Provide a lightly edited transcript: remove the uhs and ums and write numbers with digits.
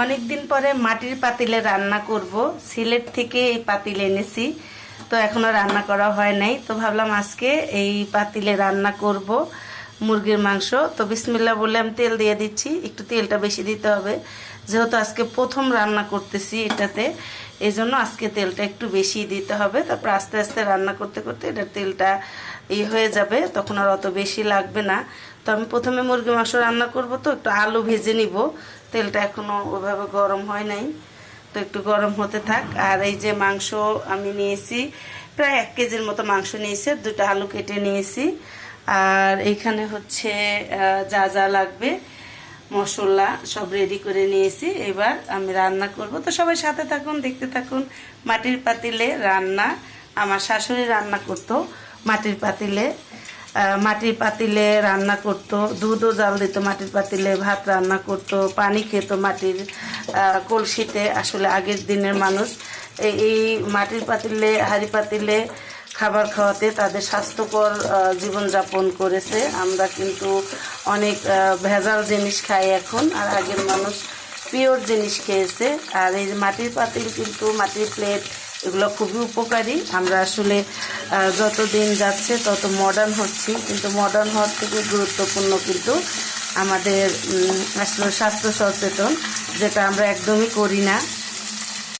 অনেক দিন পরে মাটির পাতিলে রান্না করব। সিলেট থেকে এই পাতিল এনেছি, তো এখনো রান্না করা হয় নাই, তো ভাবলাম আজকে এই পাতিলে রান্না করব মুরগির মাংস। তো বিসমিল্লাহ বলে আমি তেল দিয়ে দিচ্ছি, একটু তেলটা বেশি দিতে হবে যেহেতু আজকে প্রথম রান্না করতেছি এটাতে, এই জন্য আজকে তেলটা একটু বেশি দিতে হবে। তারপর আস্তে আস্তে রান্না করতে করতে এটার তেলটা হয়ে যাবে, তখন আর অত বেশি লাগবে না। তো আমি প্রথমে মুরগি মাংস রান্না করব, তো একটু আলু ভেজে নিব। তেলটা এখনও ওইভাবে গরম হয় নাই, তো একটু গরম হতে থাক। আর এই যে মাংস আমি নিয়েছি, প্রায় 1 কেজির মতো মাংস নিয়েছি, 2টা আলু কেটে নিয়েছি। আর এইখানে হচ্ছে যা যা লাগবে মশলা সব রেডি করে নিয়েছি। এবার আমি রান্না করব, তো সবাই সাথে থাকুন, দেখতে থাকুন। মাটির পাতিলে রান্না, আমার শাশুড়ি রান্না করতো মাটির পাতিলে। মাটির পাতিলে রান্না করতো, দুধও জাল দিত মাটির পাতিলে, ভাত রান্না করতো, পানি খেত মাটির কলসিতে। আসলে আগের দিনের মানুষ এই মাটির পাতিলে, হাঁড়ি পাতিলে খাবার খাওয়াতে তাদের স্বাস্থ্যকর জীবনযাপন করেছে। আমরা কিন্তু অনেক ভেজাল জিনিস খাই এখন, আর আগের মানুষ পিওর জিনিস খেয়েছে। আর এই মাটির পাতিল কিন্তু, মাটির প্লেট, এগুলো খুবই উপকারী। আমরা আসলে যত দিন যাচ্ছে তত মডার্ন হচ্ছি, কিন্তু মডার্ন হওয়ার থেকে গুরুত্বপূর্ণ কিন্তু আমাদের আসলে স্বাস্থ্য সচেতন, যেটা আমরা একদমই করি না।